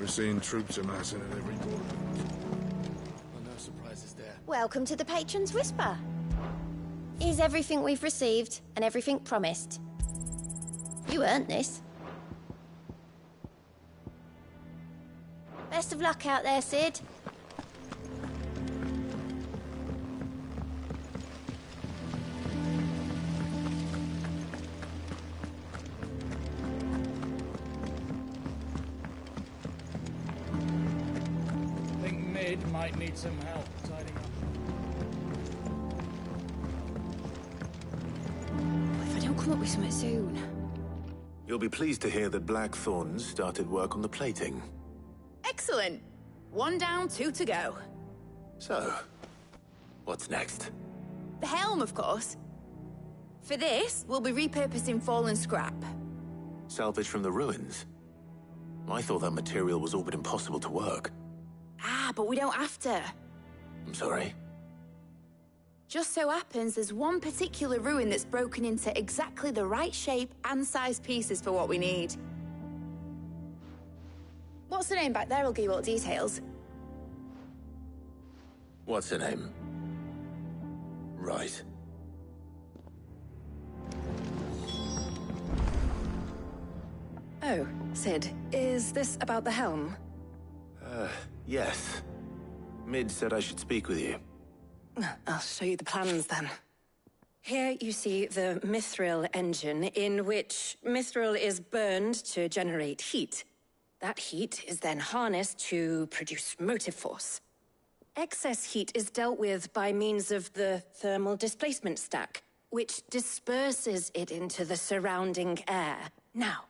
We're seeing troops amassing at every corner. Well, no surprises there. Welcome to the Patron's Whisper. Here's everything we've received and everything promised. You earned this. Best of luck out there, Sid. I think Mid might need some help tidying up. What if I don't come up with something soon? You'll be pleased to hear that Blackthorn's started work on the plating. Excellent. 1 down, 2 to go. So, what's next? The helm, of course. For this, we'll be repurposing fallen scrap. Salvage from the ruins? I thought that material was all but impossible to work. Ah, but we don't have to. I'm sorry. Just so happens there's one particular ruin that's broken into exactly the right shape and size pieces for what we need. What's the name back there? I'll give you all the details. What's her name? Right. Oh, Sid, is this about the helm? Yes. Mid said I should speak with you. I'll show you the plans then. Here you see the mithril engine, in which mithril is burned to generate heat. That heat is then harnessed to produce motive force. Excess heat is dealt with by means of the thermal displacement stack, which disperses it into the surrounding air. Now,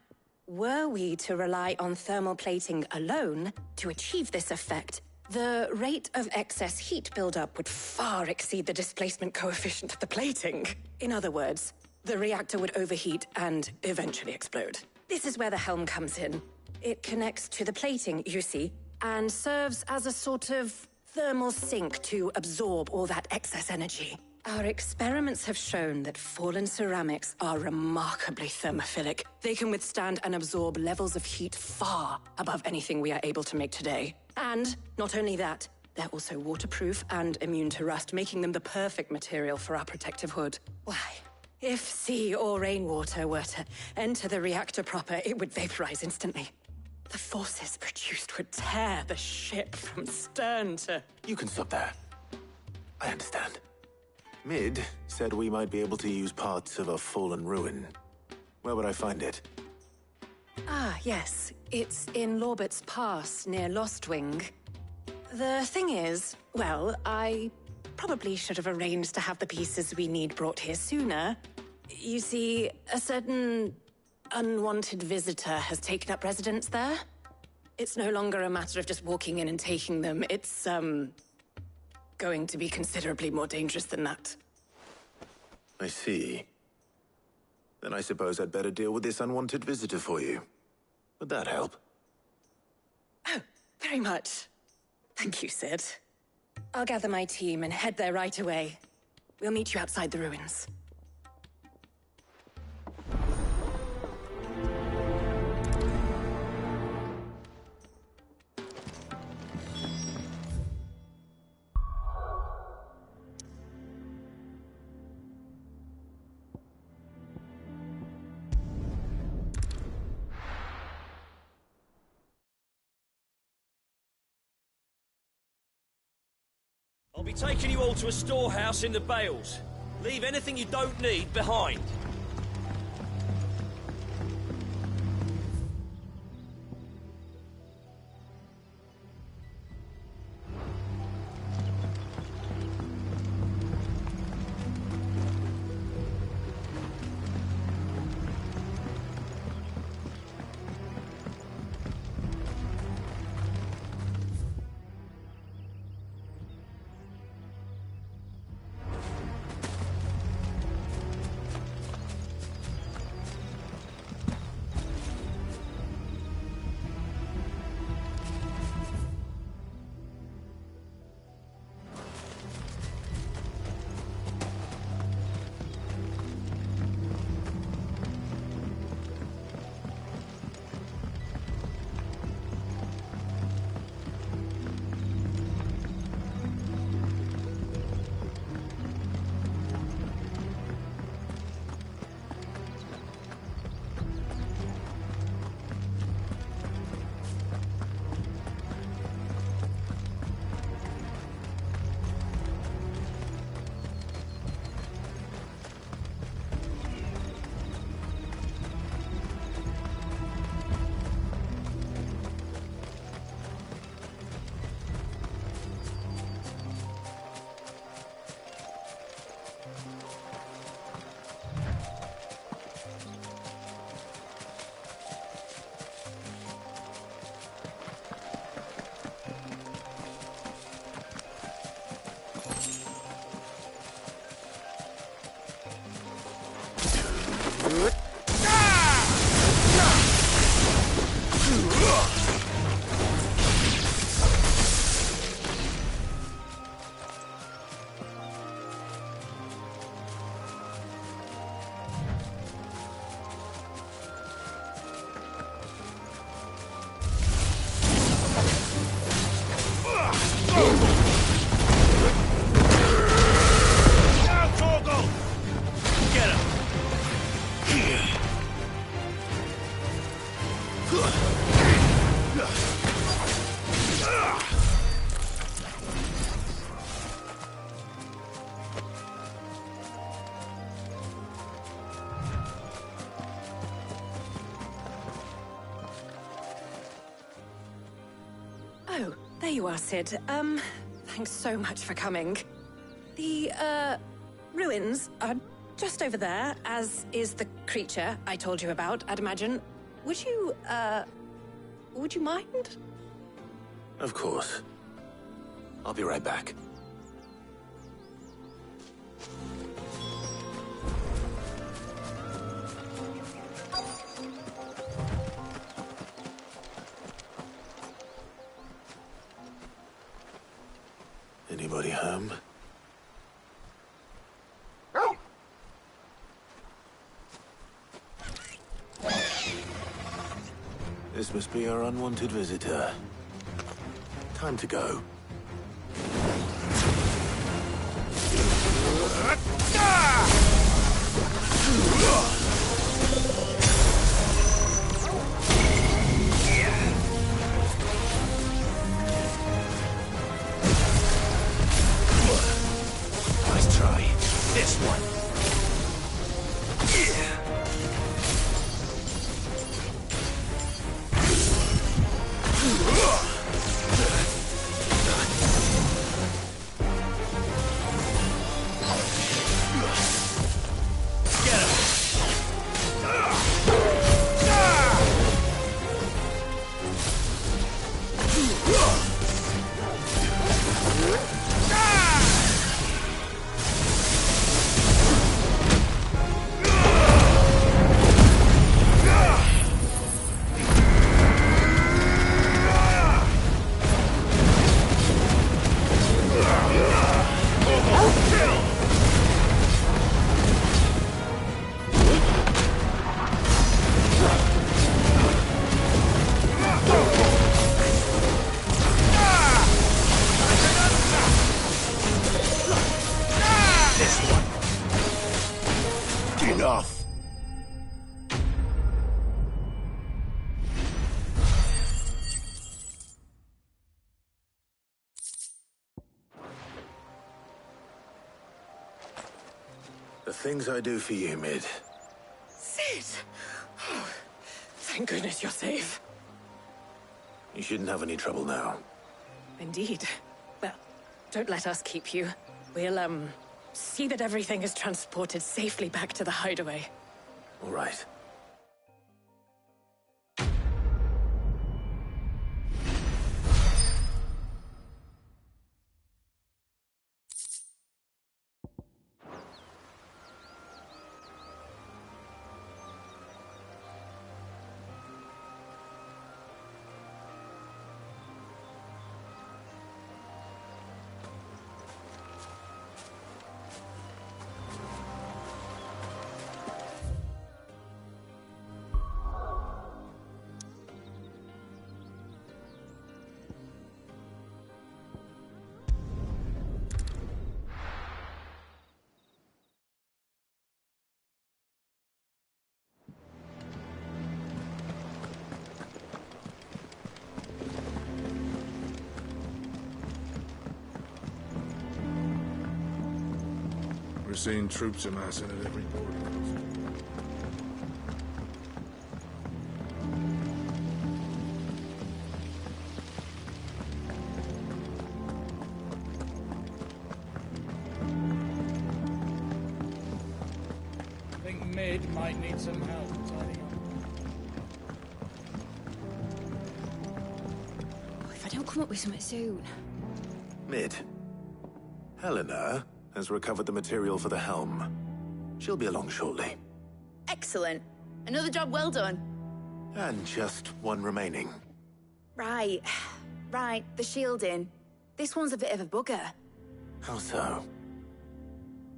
were we to rely on thermal plating alone to achieve this effect, the rate of excess heat buildup would far exceed the displacement coefficient of the plating. In other words, the reactor would overheat and eventually explode. This is where the helm comes in. It connects to the plating, you see, and serves as a sort of thermal sink to absorb all that excess energy. Our experiments have shown that fallen ceramics are remarkably thermophilic. They can withstand and absorb levels of heat far above anything we are able to make today. And not only that, they're also waterproof and immune to rust, making them the perfect material for our protective hood. Why, if sea or rainwater were to enter the reactor proper, it would vaporize instantly. The forces produced would tear the ship from stern to... You can stop there. I understand. Mid said we might be able to use parts of a fallen ruin. Where would I find it? Ah, yes. It's in Lorbert's Pass, near Lostwing. The thing is, well, I probably should have arranged to have the pieces we need brought here sooner. You see, a certain unwanted visitor has taken up residence there. It's no longer a matter of just walking in and taking them. It's, going to be considerably more dangerous than that. I see. Then I suppose I'd better deal with this unwanted visitor for you. Would that help? Oh, very much. Thank you, Sid. I'll gather my team and head there right away. We'll meet you outside the ruins. I'll be taking you all to a storehouse in the Bales. Leave anything you don't need behind. There you are, Sid. Thanks so much for coming. The, ruins are just over there, as is the creature I told you about, I'd imagine. Would you mind? Of course. I'll be right back. Anybody home? This must be our unwanted visitor. Time to go. Nice try. This one. Enough! The things I do for you, Mid. Sid! Oh, thank goodness you're safe. You shouldn't have any trouble now. Indeed. Well, don't let us keep you. We'll, see that everything is transported safely back to the hideaway. All right. We're seeing troops amassing at every border post. I think Mid might need some help tidying up. If I don't come up with something soon. Mid. Helena has recovered the material for the helm. She'll be along shortly. Excellent. Another job well done. And just one remaining. Right. Right, the shielding. This one's a bit of a bugger. How so?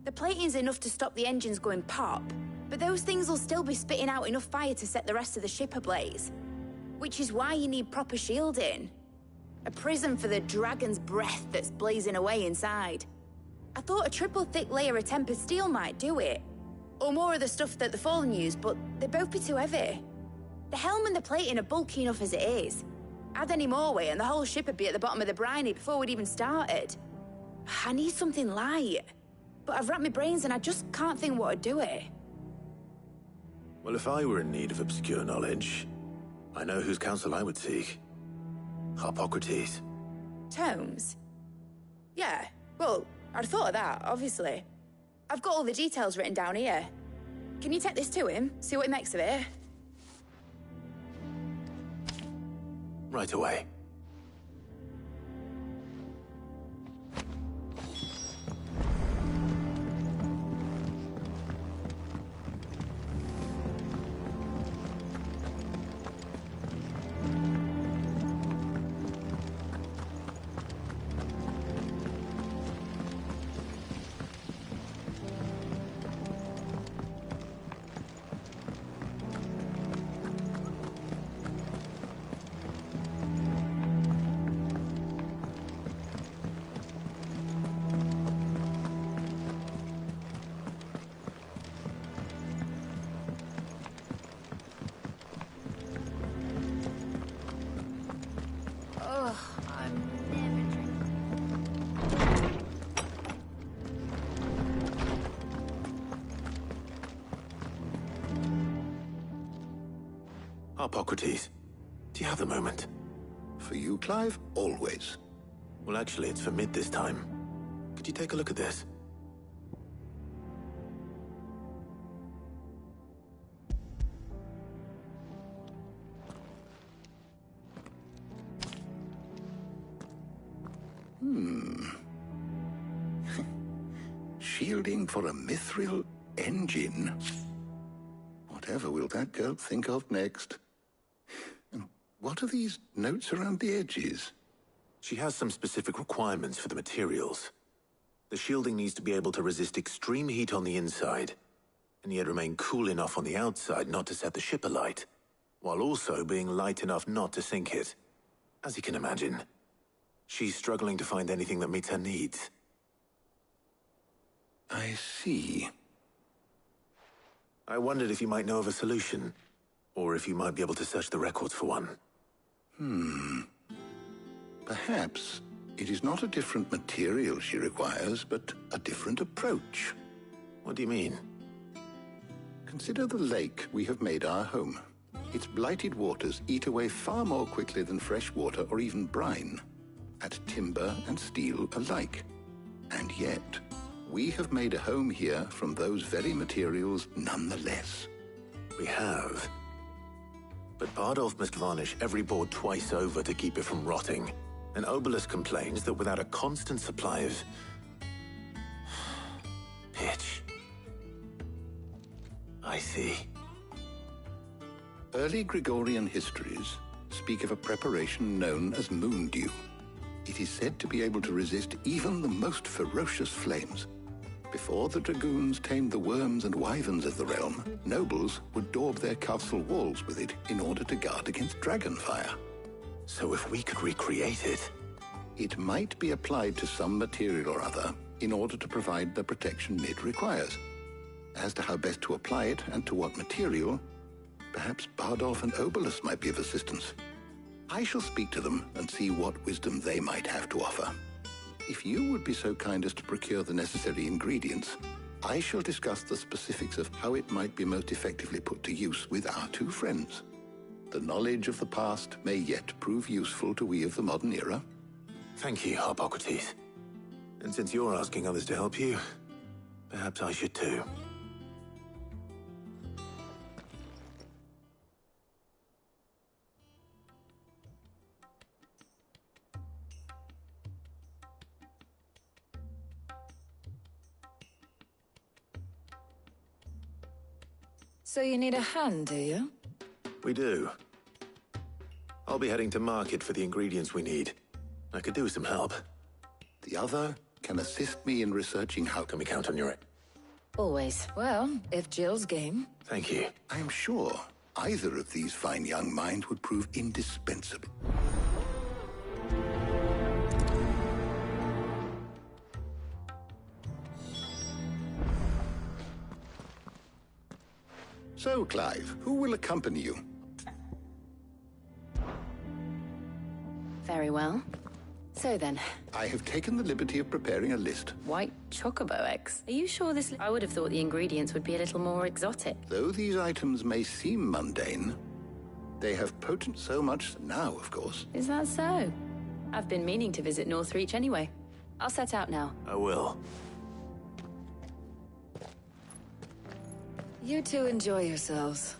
The plating's enough to stop the engines going pop, but those things will still be spitting out enough fire to set the rest of the ship ablaze. Which is why you need proper shielding. A prison for the dragon's breath that's blazing away inside. I thought a triple thick layer of tempered steel might do it. Or more of the stuff that the Fallen use, but they'd both be too heavy. The helm and the plating are bulky enough as it is. Add any more weight and the whole ship would be at the bottom of the briny before we'd even started. I need something light. But I've wrapped my brains and I just can't think what would do it. Well, if I were in need of obscure knowledge, I know whose counsel I would seek. Harpocrates. Tomes? Yeah, well, I'd thought of that, obviously. I've got all the details written down here. Can you take this to him? See what he makes of it? Right away. Hippocrates, do you have a moment? For you, Clive? Always. Well, actually, it's for Mid this time. Could you take a look at this? Shielding for a mithril engine. Whatever will that girl think of next? And what are these notes around the edges? She has some specific requirements for the materials. The shielding needs to be able to resist extreme heat on the inside, and yet remain cool enough on the outside not to set the ship alight, while also being light enough not to sink it. As you can imagine, she's struggling to find anything that meets her needs. I see. I wondered if you might know of a solution, or if you might be able to search the records for one. Perhaps it is not a different material she requires, but a different approach. What do you mean? Consider the lake we have made our home. Its blighted waters eat away far more quickly than fresh water or even brine, at timber and steel alike. And yet, we have made a home here from those very materials nonetheless. We have. But Bardolph must varnish every board twice over to keep it from rotting. And Obelus complains that without a constant supply of pitch. I see. Early Gregorian histories speak of a preparation known as moon dew. It is said to be able to resist even the most ferocious flames. Before the dragoons tamed the worms and wyverns of the realm, nobles would daub their castle walls with it in order to guard against dragonfire. So if we could recreate it... It might be applied to some material or other in order to provide the protection Mid requires. As to how best to apply it and to what material, perhaps Bardolph and Obelus might be of assistance. I shall speak to them and see what wisdom they might have to offer. If you would be so kind as to procure the necessary ingredients, I shall discuss the specifics of how it might be most effectively put to use with our two friends. The knowledge of the past may yet prove useful to we of the modern era. Thank you, Hippocrates. And since you're asking others to help you, perhaps I should too. So you need a hand, do you? We do. I'll be heading to market for the ingredients we need. I could do with some help. The other can assist me in researching how. Can we count on your... Always. Well, if Jill's game. Thank you. I am sure either of these fine young minds would prove indispensable. So, Clive, who will accompany you? Very well. So then, I have taken the liberty of preparing a list. white chocobo eggs. Are you sure this... I would have thought the ingredients would be a little more exotic. Though these items may seem mundane, they have potent so much now, of course. Is that so? I've been meaning to visit Northreach anyway. I'll set out now. I will. You two enjoy yourselves.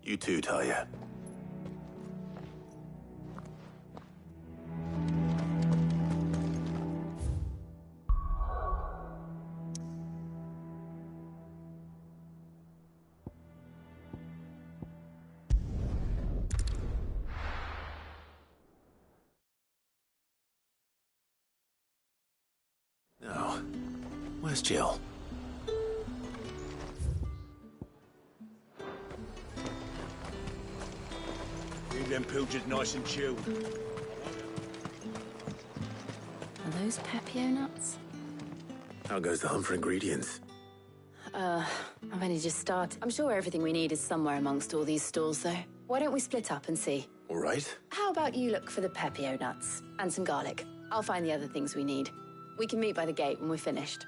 You too, Talia. Now, where's Jill? Leave them pilgers nice and chilled. Are those Pepio nuts? How goes the hunt for ingredients? I've only just started. I'm sure everything we need is somewhere amongst all these stalls, though. Why don't we split up and see? All right. How about you look for the Pepio nuts and some garlic? I'll find the other things we need. We can meet by the gate when we're finished.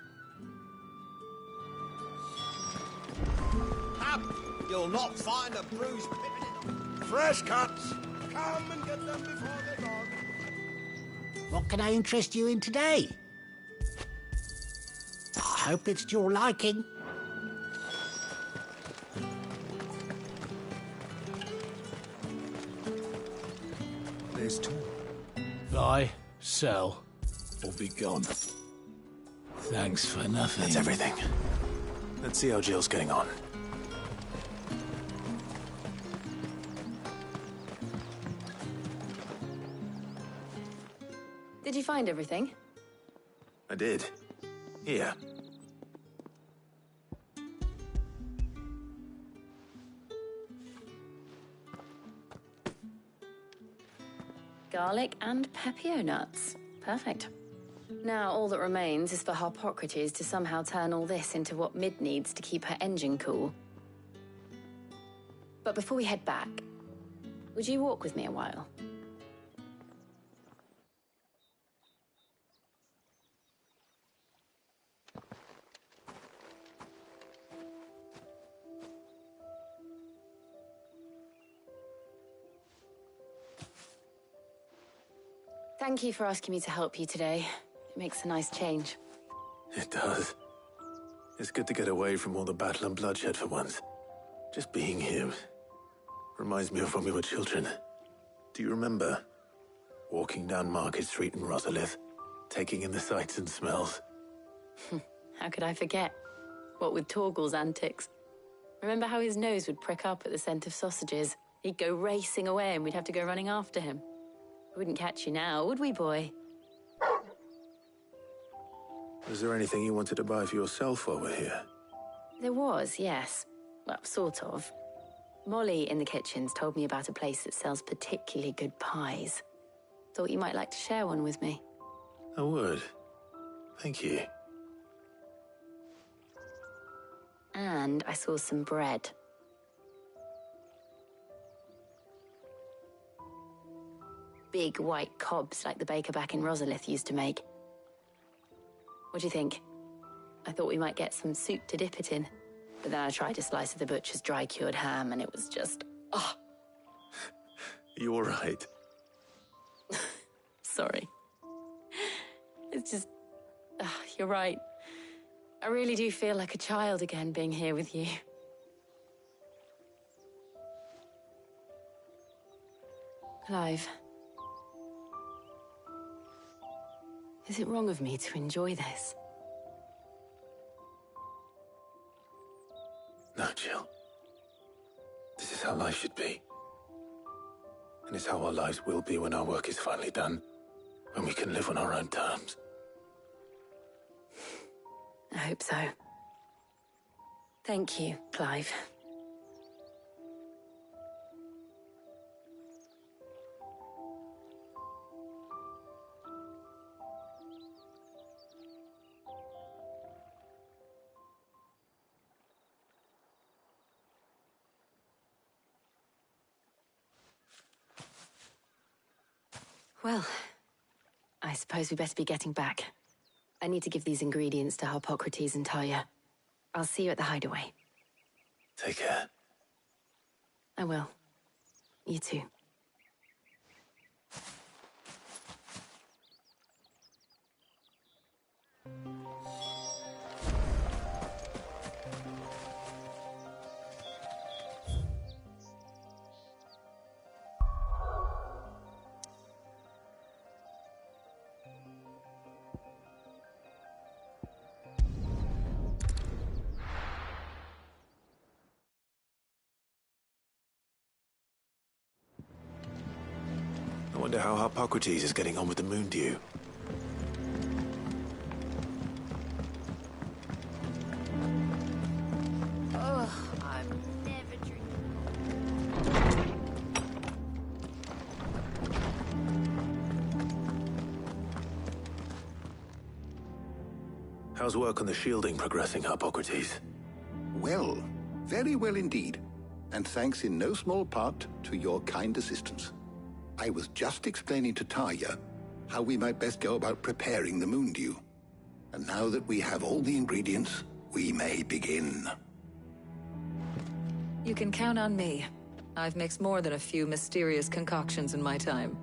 Up! You'll not find a bruised pippin. Fresh cuts! Come and get them before they're gone. What can I interest you in today? I hope it's to your liking. There's two. Buy, sell, or be gone. Thanks for nothing. That's everything. Let's see how Jill's getting on. Did you find everything? I did. Here. Garlic and Pepio nuts. Perfect. Now all that remains is for Harpocrates to somehow turn all this into what Mid needs to keep her engine cool. But before we head back, would you walk with me a while? Thank you for asking me to help you today. It makes a nice change. It does. It's good to get away from all the battle and bloodshed for once. Just being here reminds me of when we were children. Do you remember? Walking down Market Street in Rosalith, taking in the sights and smells. How could I forget? What with Torgal's antics. Remember how his nose would prick up at the scent of sausages? He'd go racing away and we'd have to go running after him. We wouldn't catch you now, would we, boy? Was there anything you wanted to buy for yourself while we're here? There was, yes. Well, sort of. Molly in the kitchens told me about a place that sells particularly good pies. Thought you might like to share one with me. I would. Thank you. And I saw some bread. Big white cobs like the baker back in Rosalith used to make. What do you think? I thought we might get some soup to dip it in. But then I tried a slice of the butcher's dry-cured ham and it was just... oh. You all right? Sorry. It's just... you're right. I really do feel like a child again being here with you. Clive. Is it wrong of me to enjoy this? No, Jill. This is how life should be. And it's how our lives will be when our work is finally done. When we can live on our own terms. I hope so. Thank you, Clive. Well, I suppose we better be getting back. I need to give these ingredients to Harpocrates and Talia. I'll see you at the hideaway. Take care. I will. You too. Wonder how Hippocrates is getting on with the moon dew. Ugh, I'm never drinking. How's work on the shielding progressing, Hippocrates? Well, very well indeed. And thanks in no small part to your kind assistance. I was just explaining to Tarja how we might best go about preparing the moon dew. And now that we have all the ingredients, we may begin. You can count on me. I've mixed more than a few mysterious concoctions in my time.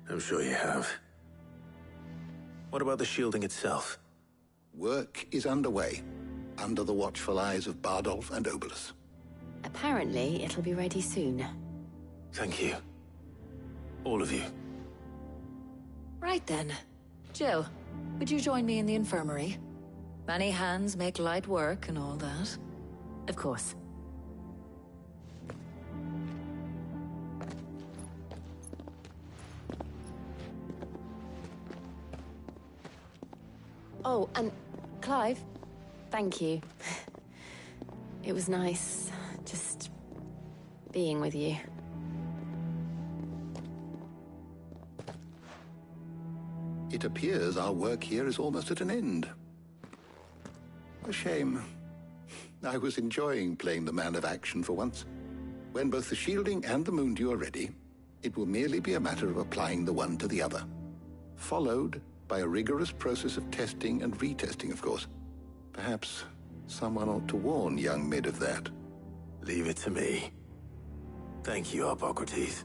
I'm sure you have. What about the shielding itself? Work is underway, under the watchful eyes of Bardolph and Obolus. Apparently, it'll be ready soon. Thank you. All of you. Right then. Jill, would you join me in the infirmary? Many hands make light work and all that. Of course. Oh, and Clive, thank you. It was nice, just being with you. It appears our work here is almost at an end. A shame. I was enjoying playing the man of action for once. When both the shielding and the moon dew are ready, it will merely be a matter of applying the one to the other. Followed by a rigorous process of testing and retesting, of course. Perhaps someone ought to warn young Mid of that. Leave it to me. Thank you, Hippocrates.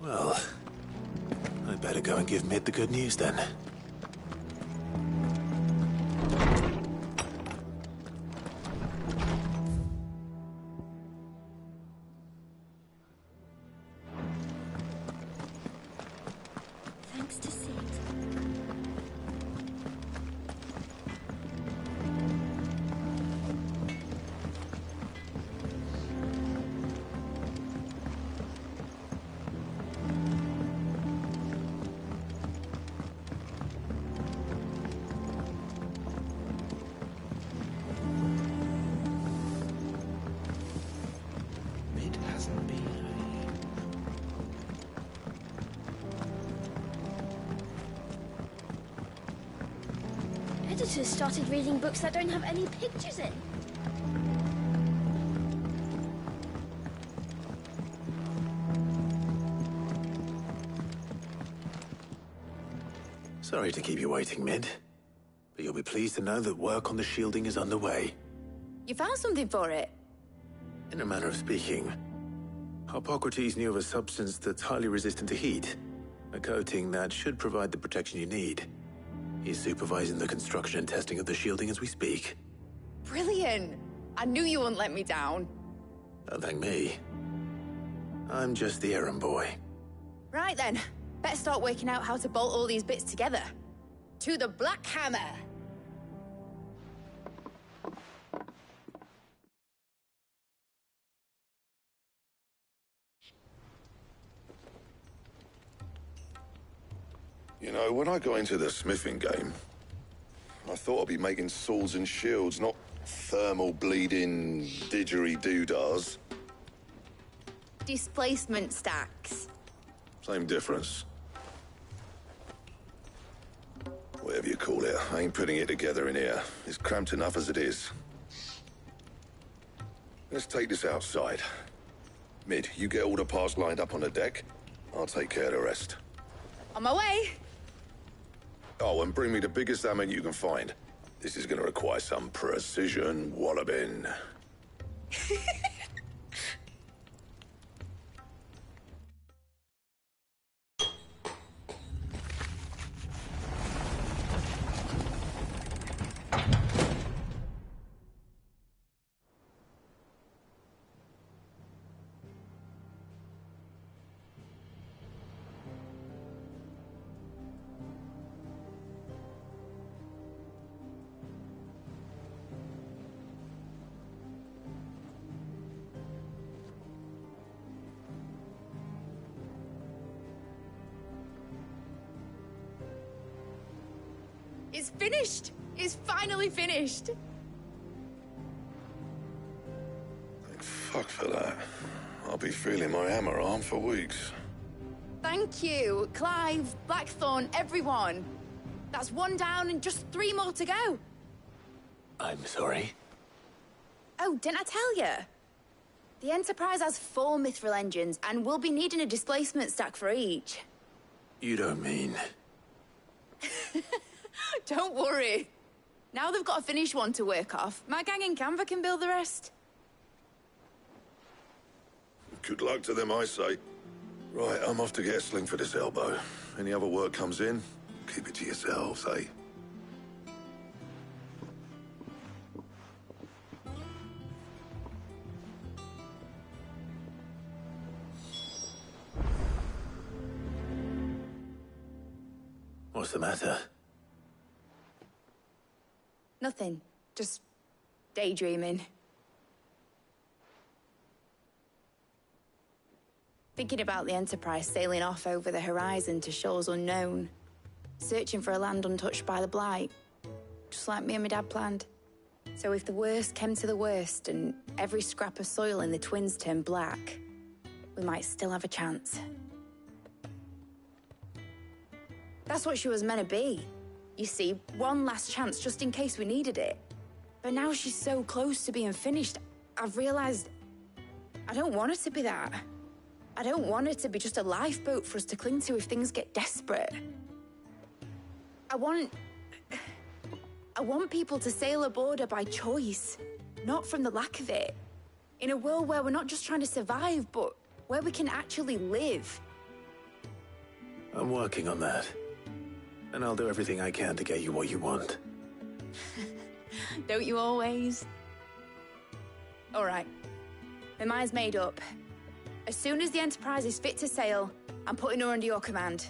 Well, I'd better go and give Mid the good news then. Thanks to Sid. Mid hasn't been. Editors started reading books that don't have any pictures in. Sorry to keep you waiting, Mid. But you'll be pleased to know that work on the shielding is underway. You found something for it? In a manner of speaking, Hippocrates knew of a substance that's highly resistant to heat. A coating that should provide the protection you need. He's supervising the construction and testing of the shielding as we speak. Brilliant! I knew you wouldn't let me down. Don't thank me. I'm just the errand boy. Right then, better start working out how to bolt all these bits together. To the Black Hammer! You know, when I got into the smithing game, I thought I'd be making swords and shields, not thermal bleeding didgeridoo-dahs. Displacement stacks. Same difference. Whatever you call it, I ain't putting it together in here. It's cramped enough as it is. Let's take this outside. Mid, you get all the parts lined up on the deck. I'll take care of the rest. On my way! Oh, and bring me the biggest hammer you can find. This is gonna require some precision walloping. finished! It's finally finished! Thank fuck for that. I'll be feeling my hammer arm for weeks. Thank you, Clive, Blackthorn, everyone. That's one down and just 3 more to go. I'm sorry. Oh, didn't I tell you? The Enterprise has 4 mithril engines, and we'll be needing a displacement stack for each. You don't mean... Don't worry. Now they've got a finished one to work off. My gang in Canva can build the rest. Good luck to them, I say. Right, I'm off to get a sling for this elbow. Any other work comes in, keep it to yourselves, eh? What's the matter? Nothing. Just daydreaming. Thinking about the Enterprise sailing off over the horizon to shores unknown. Searching for a land untouched by the Blight. Just like me and my dad planned. So if the worst came to the worst and every scrap of soil in the Twins turned black, we might still have a chance. That's what she was meant to be. You see, one last chance just in case we needed it. But now she's so close to being finished, I've realized I don't want her to be that. I don't want her to be just a lifeboat for us to cling to if things get desperate. I want people to sail aboard her by choice, not from the lack of it. In a world where we're not just trying to survive, but where we can actually live. I'm working on that. And I'll do everything I can to get you what you want. Don't you always? All right. My mind's made up. As soon as the Enterprise is fit to sail, I'm putting her under your command.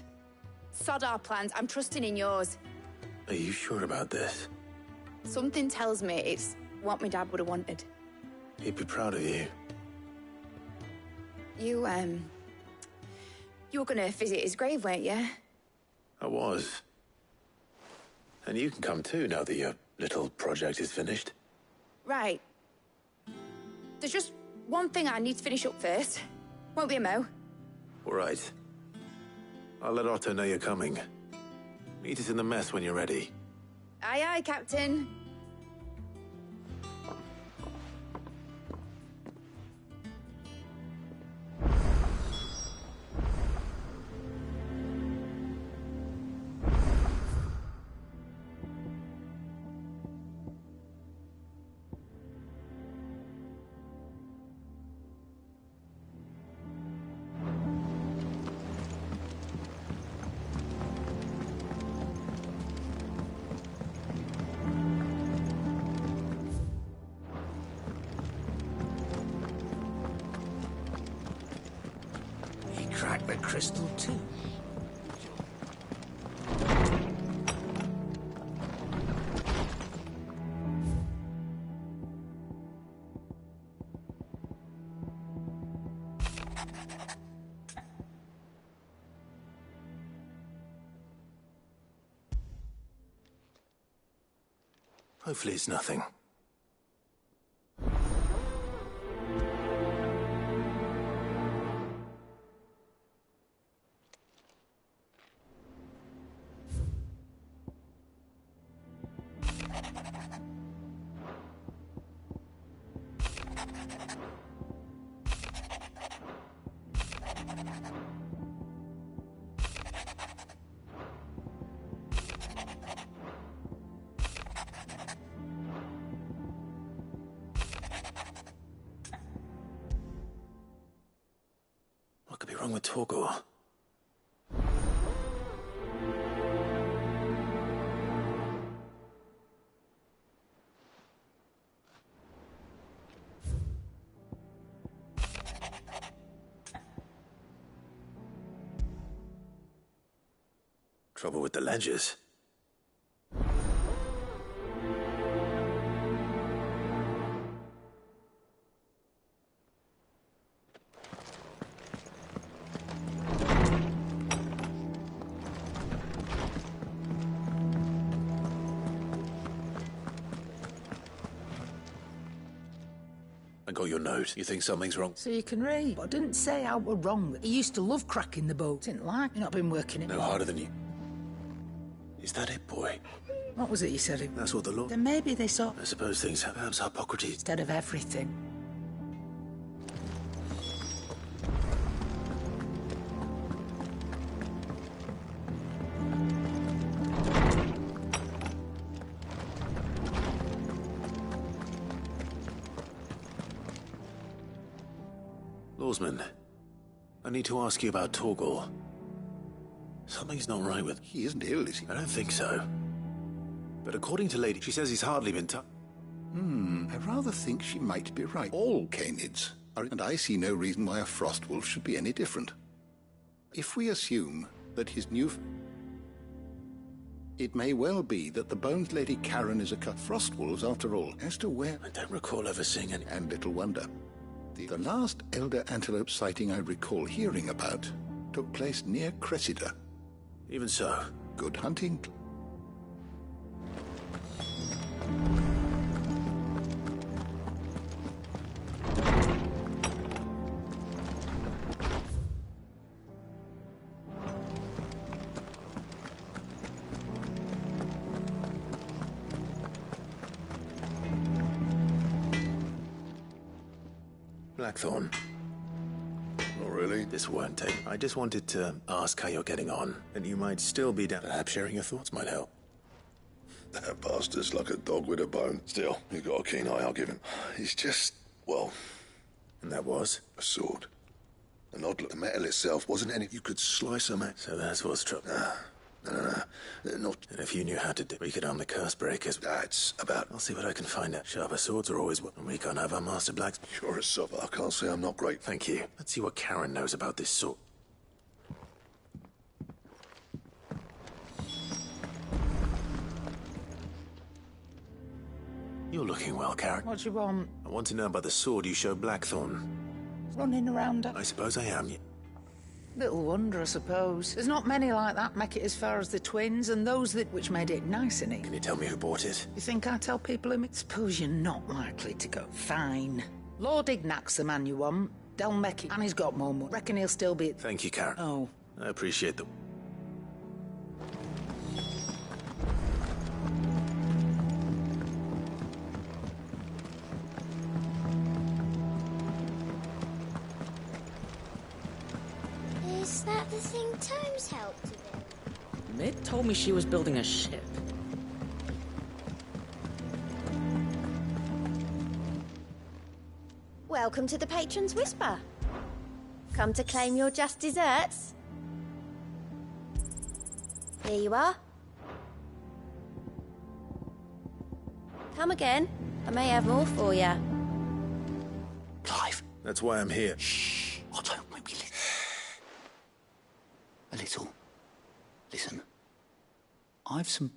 Sod our plans, I'm trusting in yours. Are you sure about this? Something tells me it's what my dad would have wanted. He'd be proud of you. You were gonna visit his grave, weren't you? I was. And you can come too, now that your little project is finished. Right. There's just one thing I need to finish up first. Won't be a mo. All right. I'll let Otto know you're coming. Meet us in the mess when you're ready. Aye, aye, Captain. Crack the crystal too. Hopefully it's nothing. What could be wrong with Torgor? Trouble with the ledgers. I got your note. You think something's wrong? So you can read. But I didn't say how we're wrong. He used to love cracking the boat. Didn't like. You've not been working it. No harder than you. Is that it, boy? What was it you said? That's what the law... Then maybe they saw... I suppose things have perhaps Hippocrates. Instead of everything. Lawsman, I need to ask you about Torgal. Something's not right with... He isn't ill, is he? I don't think so. But according to Lady, she says he's hardly been I rather think she might be right. All canids are... And I see no reason why a Frostwolf should be any different. If we assume that his new... It may well be that the Bones Lady Karen is a cut Frostwolves after all. As to where... I don't recall ever seeing any... And little wonder. The last elder antelope sighting I recall hearing about took place near Cressida. Even so. Good hunting. Blackthorn. Not really. This won't take. I just wanted to ask how you're getting on. And you might still be down. Perhaps sharing your thoughts might help. That bastard's like a dog with a bone. Still, you got a keen eye, I'll give him. He's just, well... And that was? A sword. An odd look. The metal itself wasn't any... You could slice a man. So that's what's trouble. No. Not... And if you knew how to do... We could arm the curse breakers. That's about... I'll see what I can find out. Sharper swords are always... And we can't have our master blacks. Sure as soft. I can't say I'm not great. Thank you. Let's see what Karen knows about this sword. You're looking well, Karen. What do you want? I want to know about the sword you showed Blackthorn. Running around. I suppose I am. Little wonder, I suppose. There's not many like that make it as far as the twins, and those that which made it nice in it. Can you tell me who bought it? You think I tell people who... Suppose you're not likely to go. Fine. Lord Ignac's the man you want. Delmecki, and he's got more money. Reckon he'll still be... Thank you, Karen. Oh. I appreciate the... Is that the thing Tomes helped to build? Mid told me she was building a ship. Welcome to the Patron's Whisper. Come to claim your just desserts? Here you are. Come again. I may have more for you. Clive. That's why I'm here. Shh. Otto, maybe a little. Listen. I've some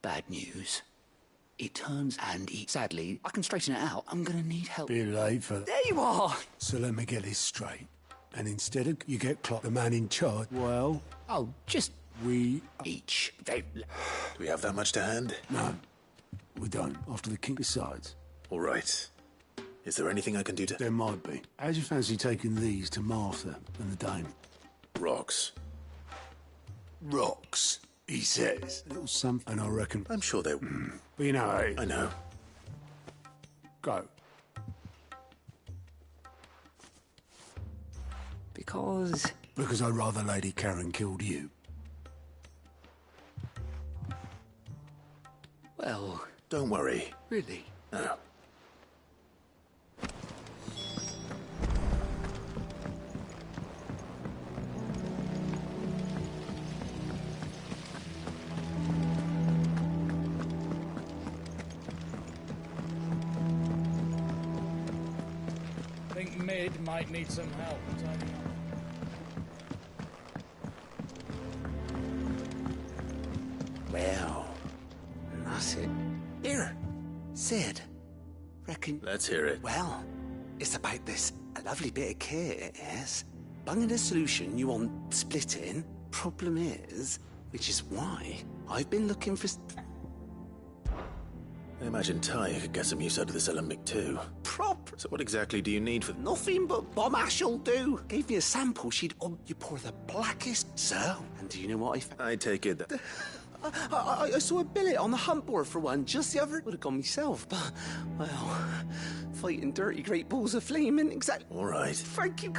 bad news. It turns Andy. Sadly, I can straighten it out. I'm gonna need help. Be late for that. There you are! So let me get this straight. And instead of you get Clock, the man in charge, well... Oh, just... We... Each. Do we have that much to hand? No. We don't. After the king decides. All right. Is there anything I can do to... There might be. How do you fancy taking these to Martha and the Dame? Rocks. Rocks, he says. A little something, I reckon. I'm sure they... But you know, eh? I know. Go. Because... Because I'd rather Lady Karen killed you. Well... Don't worry. Really? No. I think Mid might need some help tidying up. Well... That's it. Here. Sid. Reckon... Let's hear it. Well, it's about this. A lovely bit of kit, yes. Bunging a solution you want splitting. Problem is, which is why I've been looking for... I imagine Tyre could get some use out of this alembic too. Proper. So what exactly do you need for... Nothing but bomb ash'll do. Gave me a sample, you pour the blackest so. And do you know what I found? I take it that... I saw a billet on the hunt board for one just the other... Would have gone myself, but, well, fighting dirty great balls of flame isn't exactly... All right. Thank you.